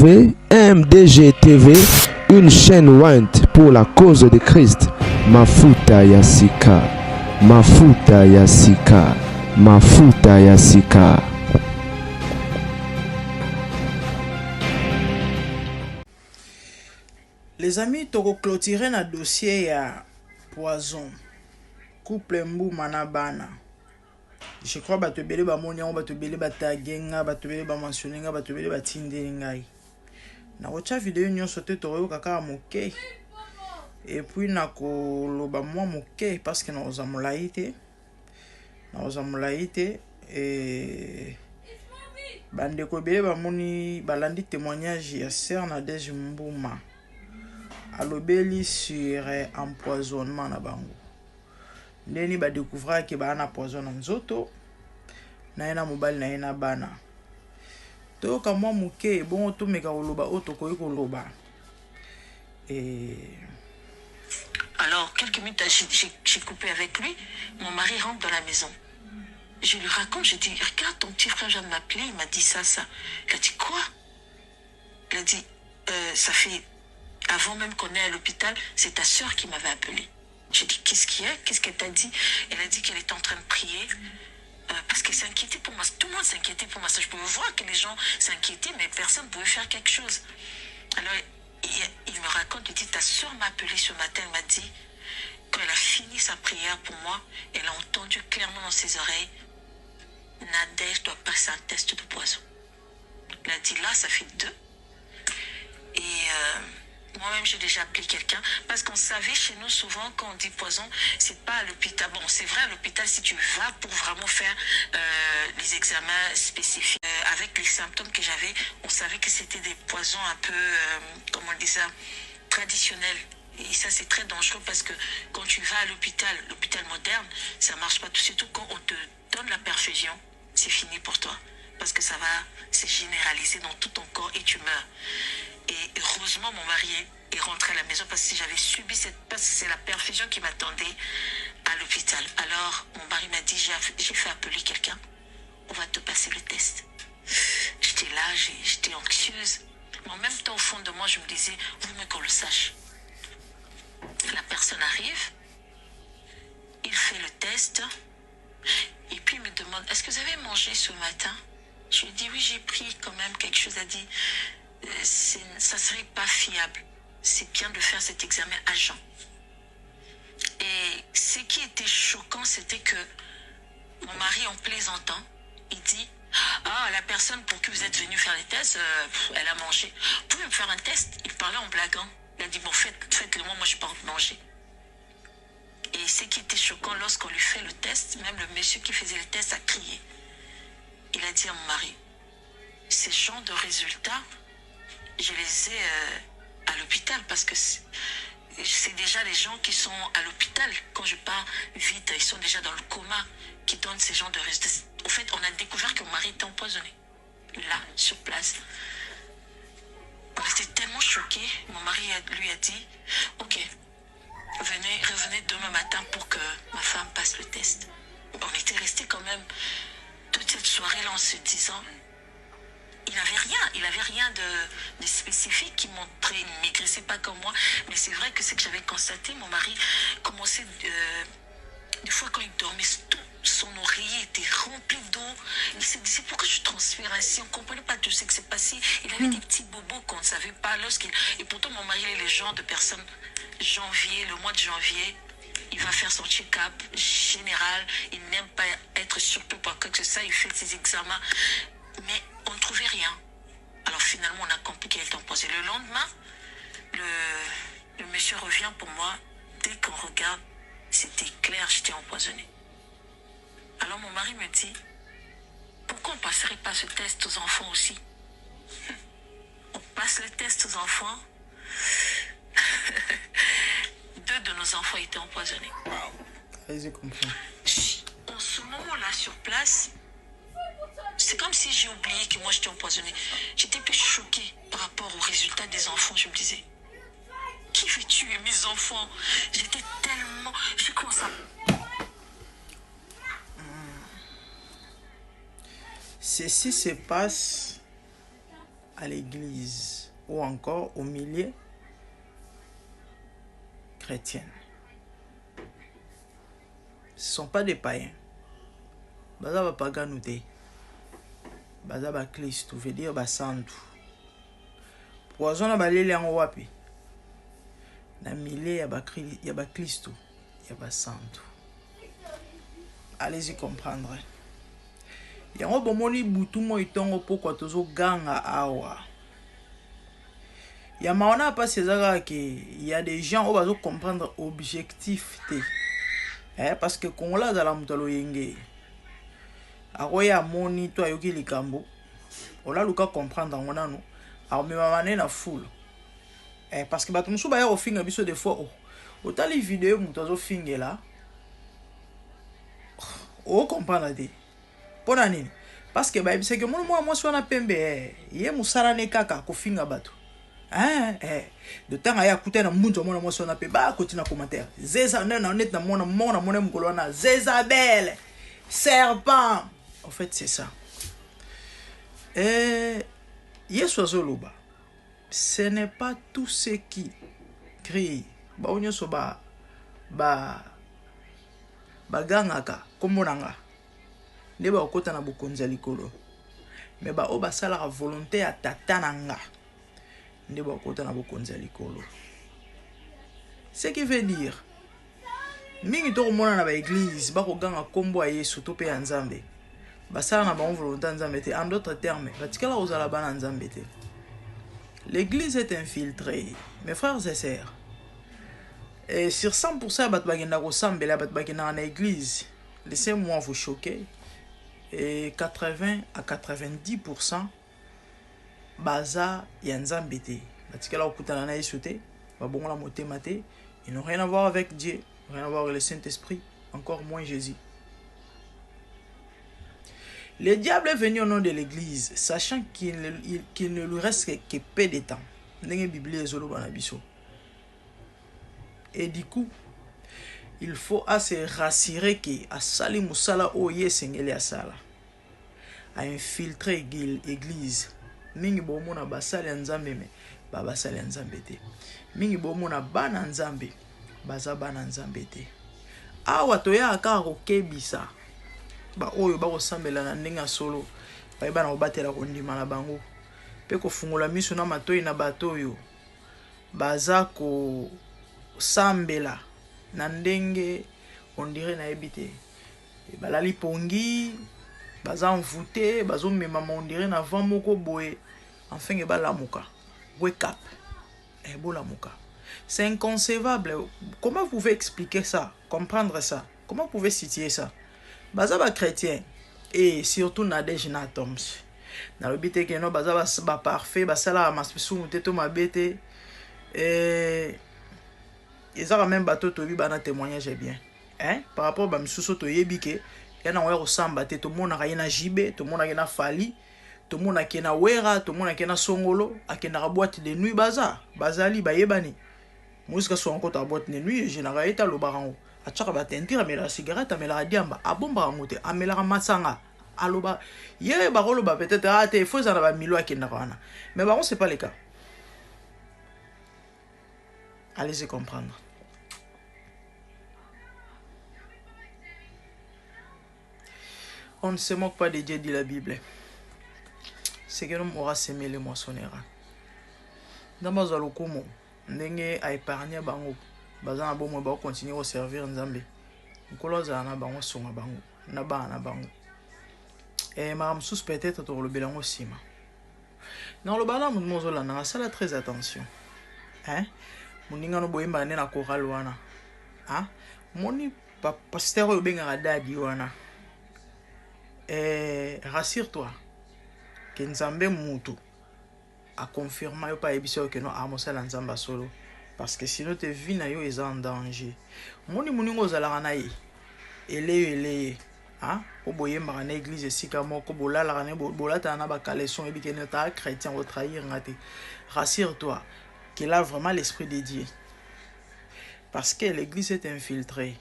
MDG TV, une chaîne Wint pour la cause de Christ. Mafuta Yasika, Mafuta Yasika, Mafuta Yasika. Les amis, toko clôturer na dossier ya poison. Couple Mbuma na bana. Je crois que tu bele ba monia, ba tu bele ba tagenga, ba tu bele ba mentionner, ba tu bele ba tindeli ngai. Na watcha vidéo nyo sote toro kaka moke. Et puis na ko loba moi moke parce que na ozamulaite. Na ozamulaite et bande ko bele ba moni balandi témoignage ya sœur Nadège Mbuma. Alobeli sur empoisonnement na bango. Ndeni ba découvrir que ba na poison nzoto na ena mobile na ena bana. To ka moi muke bon to meka oloba oto ko loba. Et alors quelques minutes j'ai coupé avec lui, mon mari rentre dans la maison. Je lui raconte, je dis regarde ton petit frère vient de m'appeler, il m'a dit ça. Il a dit quoi? Il a dit ça fait avant même qu'on est à l'hôpital, c'est ta soeur qui m'avait appelé. J'ai dit, qu'est-ce qu'il y a? Qu'est-ce qu'elle t'a dit? Elle a dit qu'elle était en train de prier parce qu'elle s'inquiétait pour moi. Tout le monde s'inquiétait pour moi. Je pouvais voir que les gens s'inquiétaient, mais personne ne pouvait faire quelque chose. Alors, il me raconte, il dit, ta soeur m'a appelé ce matin, elle m'a dit, quand elle a fini sa prière pour moi, elle a entendu clairement dans ses oreilles, Nadège doit passer un test de poison. Elle a dit, là, ça fait 2. Et moi-même, j'ai déjà appelé quelqu'un parce qu'on savait chez nous souvent quand on dit poison, c'est pas à l'hôpital. Bon, c'est vrai à l'hôpital si tu vas pour vraiment faire les examens spécifiques. Avec les symptômes que j'avais, on savait que c'était des poisons un peu, comment on dit ça, traditionnels. Et ça, c'est très dangereux parce que quand tu vas à l'hôpital moderne, ça marche pas. Surtout quand on te donne la perfusion, c'est fini pour toi. Parce que ça va se généraliser dans tout ton corps et tu meurs. Et heureusement, mon mari est rentré à la maison parce que si j'avais subi parce que c'est la perfusion qui m'attendait à l'hôpital. Alors, mon mari m'a dit, j'ai fait appeler quelqu'un, on va te passer le test. J'étais là, j'étais anxieuse. Mais en même temps, au fond de moi, je me disais, vaut mieux qu'on le sache. La personne arrive, il fait le test, et puis il me demande, est-ce que vous avez mangé ce matin? Je lui dis, oui, j'ai pris quand même quelque chose à dire. Ça serait pas fiable. C'est bien de faire cet examen à jeun. Et ce qui était choquant, c'était que mon mari, en plaisantant, il dit, ah, la personne pour qui vous êtes venu faire les tests, elle a mangé. Vous pouvez me faire un test? Il parlait en blaguant. Il a dit, bon, faites-le moi, je ne peux pas manger. Et ce qui était choquant, lorsqu'on lui fait le test, même le monsieur qui faisait le test a crié. Il a dit à mon mari, ces genres de résultats, je les ai à l'hôpital parce que c'est déjà les gens qui sont à l'hôpital. Quand je pars vite, ils sont déjà dans le coma qui donnent ces genres de résultats. Au fait, on a découvert que mon mari était empoisonné. Là, sur place. On était tellement choqués. Mon mari lui a dit, ok, revenez demain matin pour que ma femme passe le test. On était restés quand même toute cette soirée-là en se disant, il n'avait rien de spécifique qui montrait, il ne maigrissait pas comme moi. Mais c'est vrai que ce que j'avais constaté, mon mari commençait, des fois quand il dormait, tout son oreiller était rempli d'eau. Il se disait, pourquoi je transpire ainsi? On ne comprenait pas tout ce qui s'est passé. Il avait des petits bobos qu'on ne savait pas. Et pourtant, mon mari est le genre de personne, le mois de janvier, il va faire son check-up général. Il n'aime pas être surpris par quoi que ce soit. Il fait ses examens. Mais on ne trouvait rien. Alors finalement, on a compris qu'elle était empoisonnée. Le lendemain, le monsieur revient pour moi. Dès qu'on regarde, c'était clair, j'étais empoisonnée. Alors mon mari me dit, pourquoi on ne passerait pas ce test aux enfants aussi? On passe le test aux enfants. 2 de nos enfants étaient empoisonnés. J'ai compris. En ce moment-là, sur place, c'est comme si j'ai oublié que moi j'étais empoisonnée. J'étais plus choquée par rapport aux résultats des enfants. Je me disais, qui veut tuer mes enfants? J'étais tellement... J'ai commencé à... Ceci se passe à l'église. ou encore au milieu chrétien. Ce ne sont pas des païens. Baza ba pagano te. Baza ba Christ, veut dire ba santu. Poison na balele en wapi. Na milieu ya ba Christ, ya ba santu. Allez-y comprendre. Yango bomoni butu mo itongo pokwa tozo ganga awa. Ya maona pas ezaka que il y a des gens qui vont comprendre objectif te. Parce que Kongola za la mutalo yenge. Aroya moni to ayoki likambo. Ola luka comprendre ngonano. Armema mané na foule. Parce que bato musu ba ya ofinga biso des fois otali vidéo mutazo fingela. O comprendre te. Pona nini? Parce que c'est que moi so na pembe ye musara ne kaka ko finga bato. De temps à écouter na munzo mona so na pe ba continue commentaire. Zeza na net na mona mukolo na Zezabel serpent. En fait c'est ça. Yesu azoloba. Ce n'est pas tout ce qui crie. Ba onyo so ba gangaka komonanga. Ne ba okota na bokonza likolo. Mais ba o ba sala la volonté à tatananga. Ne ba okota na bokonza likolo. Ce qui veut dire mingi to mona na ba église ba ko ganga kombo a Yesu to pe nzambe. Ba sala na ba volonté nzambe te. En d'autres termes, ba tikala ozala ba nzambe te. L'église est infiltrée. Mes frères et sœurs. Et sur 100% bat bagenda ko sambela bat bagenda na église. Laissez-moi vous choquer. Et 80 à 90% baza ya nzambe te. Batikala okutana na Yesu te, ba bongola motema te, ils n'ont rien à voir avec Dieu, rien à voir avec le Saint-Esprit, encore moins Jésus. Le diable est venu au nom de l'église, sachant qu'il ne lui reste que peu de temps. Ndenge Bible ezolo bana biso. Et du coup, il faut se rassurer que asali musala oye sengeli asala a infiltré l'église. Mingi bomona basali nzambe me ba basali nzambe te. Mingi bomona bana nzambe baza bana nzambe te. Awa toya aka kokebisa ba oyo ba kosambela na ndenge solo ba bana obatela ko ndima na bango pe ko fungola miso na matoyi na bato oyo baza ko sambela na ndenge on dirait na ebité balali pongi baza envoûté bazo mema on dirait na vent moko boye enfin e balamuka wake up e bolamuka. C'est inconcevable. Comment vous pouvez expliquer ça, comprendre ça? Comment vous pouvez situer ça? Baza ba chrétien et surtout na des jeunes atomes na lobité que no baza ba parfait basala maspisu muteto mabete et ils ont même bateau to bi bana témoignage bien par rapport ba misuso to yebike yana wa resamba te to mona ka na jibe to mona na fali to mona ke na wera to mona ke na songolo akena ka boîte de nuit bazali ba yebani musika so encore ta boîte de nuit général eta lo barango achaka ba tentira mela cigarette amela diamba abomba ngote amela masanga aloba ye ba rolo ba peut-être te faut ça ba milo akena kana mais baron c'est pas le cas. Allez-y comprendre. On ne se moque pas de Dieu, dit la Bible. C'est que l'homme aura semé le moissonnera. Dans le lokomo, ndenge a épargné bango, bazana bomo ba continuer à servir Nzambe. Nkolo za na bango songa bango, na ba na bango. Et ma sus peut-être to le belango sima. Dans le bala mon mozola na sala très attention. Moninga no boyemba na choral wana. Moni pasteur oyo benga dadi wana. Rassure-toi que Nzambe mutu a confirmé yo pa ebiso que no amosala Nzamba solo parce que sinon te vie na yo est en danger. Moni moningo zala na ye. Ele ko boyemba na église sika moko bolala na bolata na ba kaleson ebike na ta chrétien au trahir ngate. Rassure-toi qu'il a vraiment l'esprit de Dieu. Parce que l'église est infiltrée.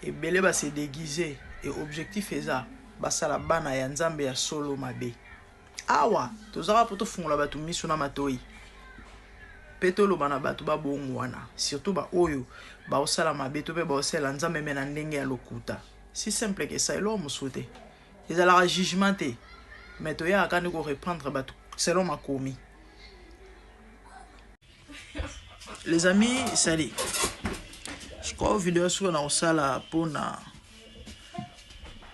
Et belé va se déguiser. Et objectif est ça. Basala bana ya nzambe ya solo mabe. Awa, tozara poto fungola batu miso na matoi. petolo bana bato ba bongwana surtout ba oyo ba osala mabeto pe ba osala nzambe mena ndenge ya lokuta si simple que ça elo musute ezala jugementé mais to ya akani ko reprendre bato selon makomi. Les amis, salut. Je crois que vidéo sur na osala pona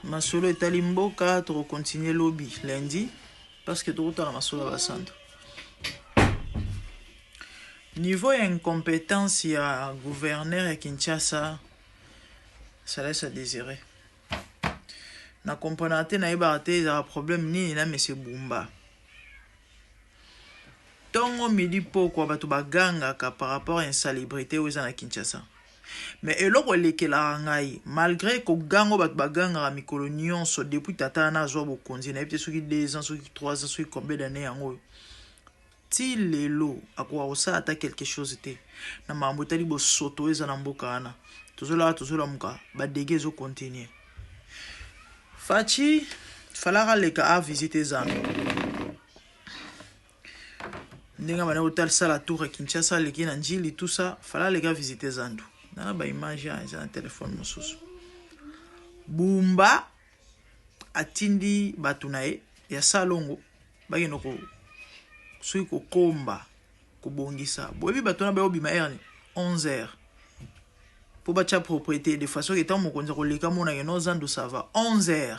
masolo etali mboka to continuer lobby lundi parce que tout na masolo basando. Niveau incompétence ya gouverneur ya Kinshasa, ça laisse à désirer. Na componente na ibarte za problème ni na monsieur Bumba. Tongo midi poko bato baganga ka par rapport à insalubrité aux na Kinshasa. Mais eloko lekela ngai malgré ko gango bato baganga mikolo nyonso depuis tata na zo bokonzi na peut soki 2 ans soki 3 ans soki combien d'années yango. Ti lelo akwa osa ata quelque chose te na mambo tali bo soto eza na mboka ana tozola muka ba dégâts zo continuer. Fachi falara leka a visiter Zandu. Ndinga bana hotel sala tour Kinshasa leki na njili tout ça fala leka visiter Zandu. Nana ba image ya na téléphone mosusu. Bumba atindi batunae ya salongo bagino ko sui ko komba ko bongisa. Boyebi batuna ba obima erni 11h. Pour bacha propriété de façon que tant mon konza ko leka mona ke no Zandu ça va 11h.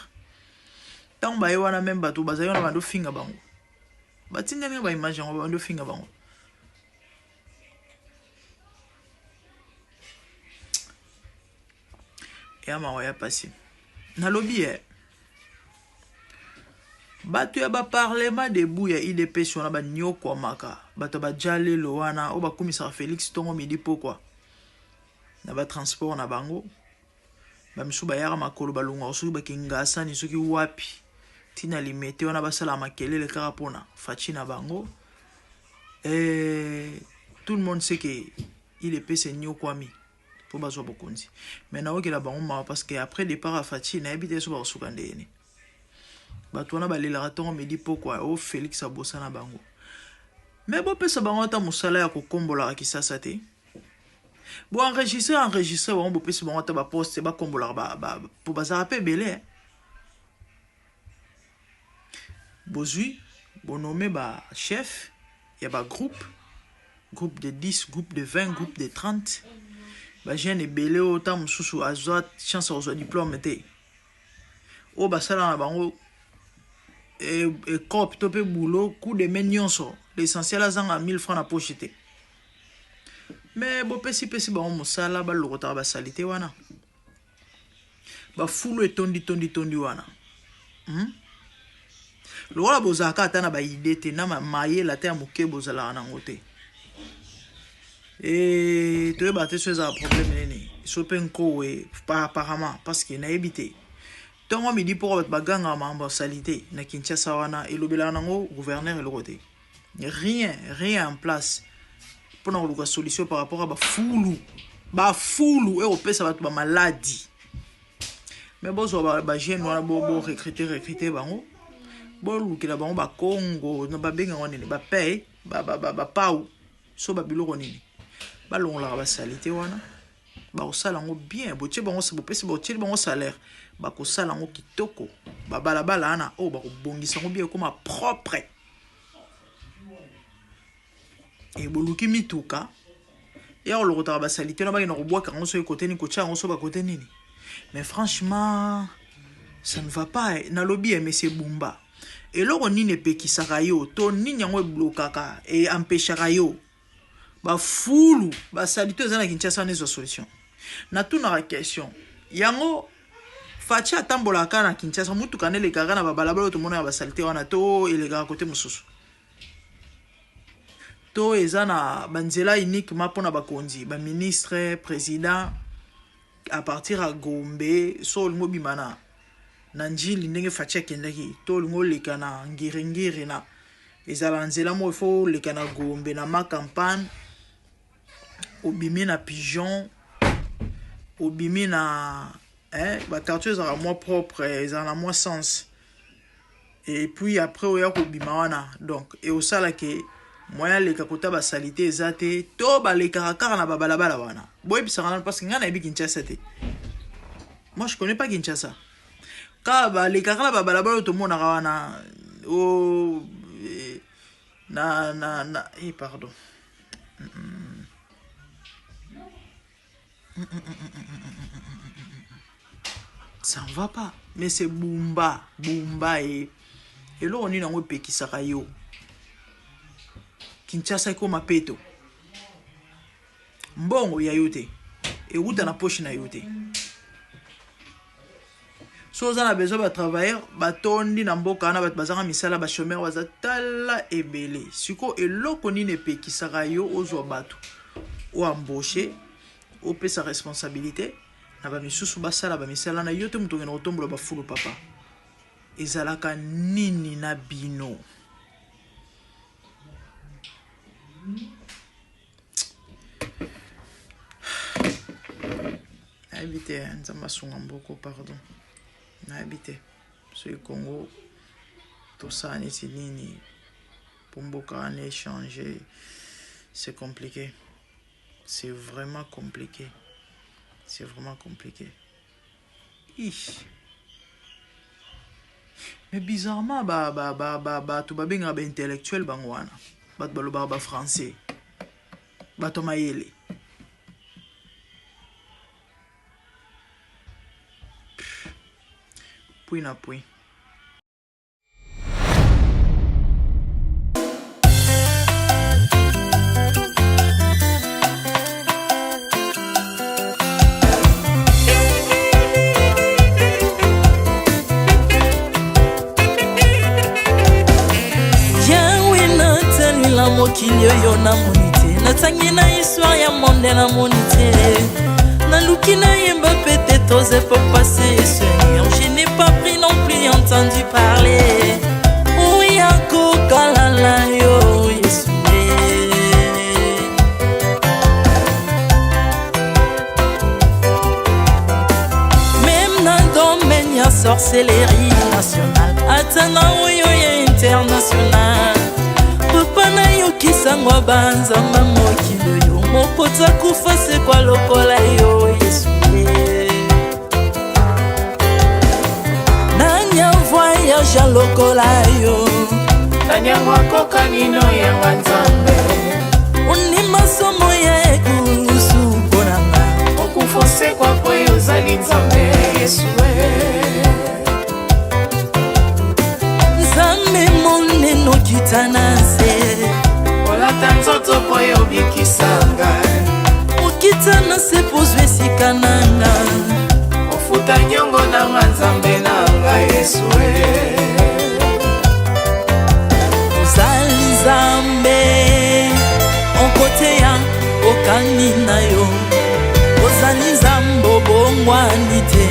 Tant ba yewana même batu bazayona bando finga bango. Batinda nga ba image ngo bando finga bango. Ya mawa ya passé. Na lobby bato ya ba parlement debout ya IDP sur na ba nyoko maka bato ba jale lo wana o ba commissaire Félix Tongo midi pourquoi na ba transport na bango ba misu ba yara makolo balunga osu ba kingasa ni soki wapi tina limete wana basala makelele karapona fachi na bango tout le monde sait que IDP c'est nyoko mi pour bazo bokonzi mais na okela bango ma parce que après départ à fachi na habité so ba sukandeni bato wana balela tongo midi pourquoi o Félix abosa na bango mais bo pesa bango ta musala ya kokombola Kisasa te bo enregistrer bango bo pesa bango ta ba poste ba kombola ba pour bazara pe belé bozui bo nommé ba chef ya ba groupe de 10 groupe de 20 groupe de 30 ba jeune belé autant mususu azwa chance au diplôme te o basala na bango et cop topé boulot coup de menyonso l'essentiel azanga 1000 francs na poche te mais bo pesi ba musala ba lokota ba salité wana ba fulu etondi wana lo wala bozaka ata na ba idée te na maye la terre moke bozala na ngote et to ba te soza problème nene so pe nko we apparemment parce que na évité tongo midi pour baganga mamba salité na Kinshasa wana elobela nango gouverneur elokote rien en place pour na solution par rapport à ba fulu et opesa ba maladie mais bozo ba jeune wana bo recruter bango bo lukila bango ba Congo na ba benga nini ba pay ba pau so ba biloko nini ba longola ba salité wana ba osala ngo bien bo tche bango se bo pesa bo tche bango salaire ba ko sala ngo kitoko ba balabala ana o ba ko bongisa ngo bien comme propre et boluki mituka ya o lokota ba salité na ba ina ko boka ngo so côté ni ko tcha ngo so ba côté nini mais franchement ça ne va pas na lobby monsieur Bumba et loko nini pekisaka yo to nini ngo blokaka et empêchaka yo ba fulu ba salité za na Kinshasa nezo solution na tuna la question yango facha tambola kana Kinshasa mutu kanele kaka na babalabala to mona ba salité wana to elega côté mususu to ezana banzela unique mapona bakonzi ba ministre président à partir à Gombe so lingo bimana na njili ndenge facha kendaki to lingo lekana ngirengire na ezala nzela mo fo lekana Gombe na ma campagne obimi na pigeon obimi na ba quartier à moi propre ils en moi sens et puis après oya ko bima wana donc et au sala ke moya leka kota ba salité ezate to ba leka kaka na babalabala wana boy bisanga parce que ngana ebi Kinshasa te. Moi je connais pas Kinshasa. Ka ba leka kala babalabala to mona wana oh pardon. Ça ne va pas. Mais c'est Bumba et là on est dans le pays qui s'arrête. Kinshasa ko mapeto. Mbongo ya yote. Et où dans la poche na yote. So on a besoin de travailler, batondi na mboka na bat bazanga misala ba chômeur bazatala ebele. Siko eloko ni ne pe ki sarayo ozwa batu. O embaucher, o pe sa responsabilité. Na ba misusu basala ba misala na yote mutu ngena otombola ba fulu papa. Ezalaka nini na bino. Habité nzamba sunga mboko pardon. Na habité sur le Congo tout ça neti nini pour mboka en échanger c'est compliqué. C'est vraiment compliqué. C'est vraiment compliqué. Mais bizarrement tout ba benga ba intellectuel bangwana. Bat baloba ba français. Bato mayele. Puis na puis. Mokili yo na monite natangi na histoire ya monde na monite naluki na yemba pete toze pour passer Seigneur je n'ai pas pris non plus entendu parler oui akoka la yo Yesu même na domaine ya sorcellerie nationale atanga yo international papa na yo kisangwa banzamba mokilo yo mopota kufa se kwa lokola yo Yesu nanya voyage lokola yo nanya wakoka nino ya nzambe uni masomo ya ekulusu konanga okufose kwa kwe ozali nzambe Yesu nzambe moneno kitana olata nzoto po yo bikisanga okitana se pozwe sikananga ofuta nyongo na nzambe nanga Yesu ozali nzambe onkote ya okani na yo ozali nzambe obongwani te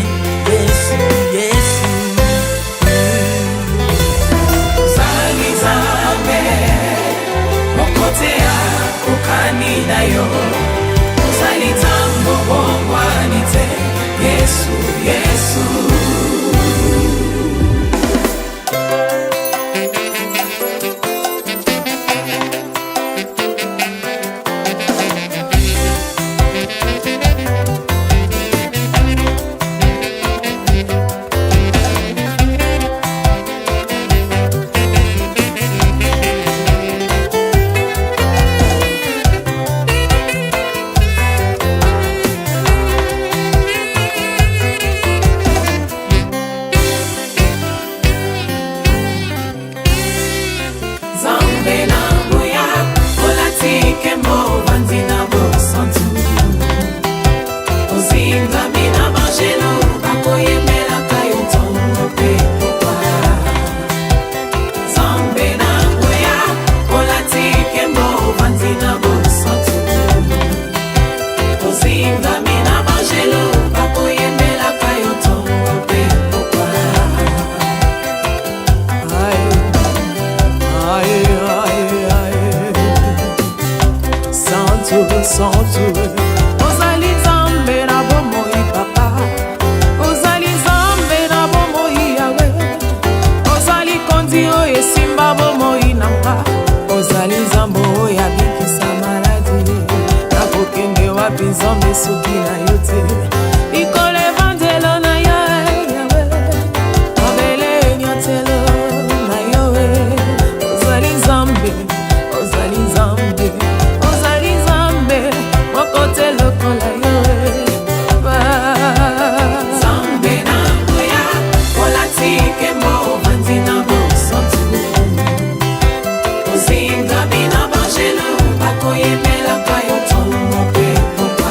Yesu Yesu ozali nzambe onkote ya okani na yo ozali nzambe obongwani te Yesu Yesu ozali nzambe na bomoi papa ozali nzambe na bomoi yawe ozali kondi oyo esimba bomoi nanga ozali nzambe wapi nzambe soki na yo te ikolo evangelo na yo yawe mabele enyatelo na yo ozali nzambe ozali nzambe ozali nzambe mokote lokola yo nzambe na ngoya olatike mo vandi na bosantu ozinga bina bangelo bakoyemelaka yo ntongo mpe popa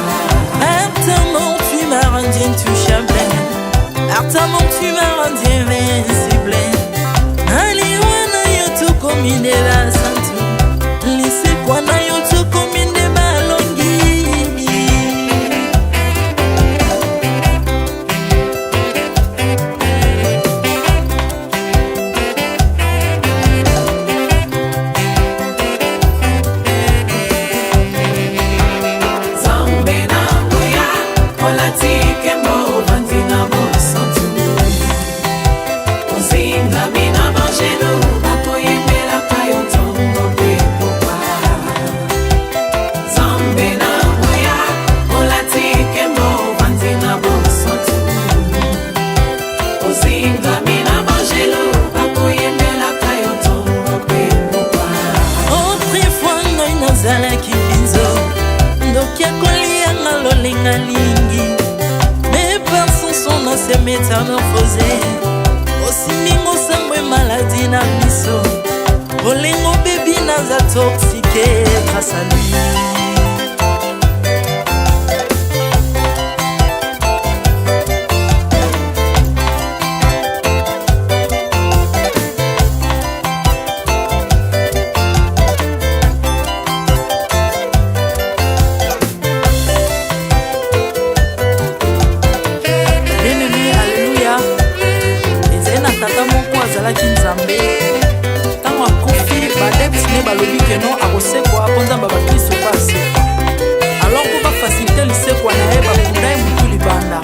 Ardemment tu m'as rendu intouchable, ardemment tu m'as rendu invincible. Aliwana yo tokomine la santu, lisekwana yo tokomine balongi. nzambe na ngoya olatike mo vandi na bosantu ozinga bina bangelo bakoyemelaka yo ntongo mpe popa nzambe na ngoya olatike mo vandi na bosantu ozinga bina bangelo bakoyemelaka yo ntongo mpe popa Autrefois ngai nazalaki binzo ndoki akolianga lolenga lingi mais par son son na se métamorphosé osimingo sambwe maladi na miso olengo bebi naza toxique grâce à lui. Bien-aimé, alléluia. ezali na tata moko azalaki nzambe ntango akufi badepsine balobi keno akosekwa mpo nzambe bakristo basekwa alors mpo bafasilite lisekwa na ye bakunda ye motu libanda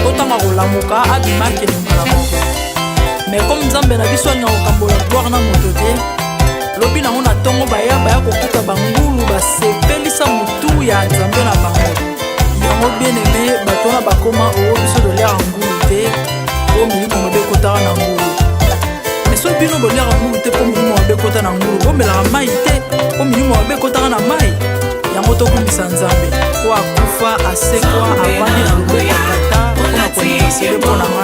mpo ntango akolamuka abimaki elingala moko mais comme nzambe na biso alinga kokambola gloire na moto te lobi nango na ntongo baya kokuta bangulu basepelisa motu ya nzambe na bango yango bien-aimé bato wana bakoma oyo biso toliaka ngulu te po milimo mabe ekotaka na ngulu mais soki bino boliaka ngulu te po milimo mabe ekota na ngulu bomelaka mai te po milimo mabe ekotaka na mai yango tokumisa nzambe po akufa asekwa avandi na loboko ya tata mpona koyeba sele mpo na nga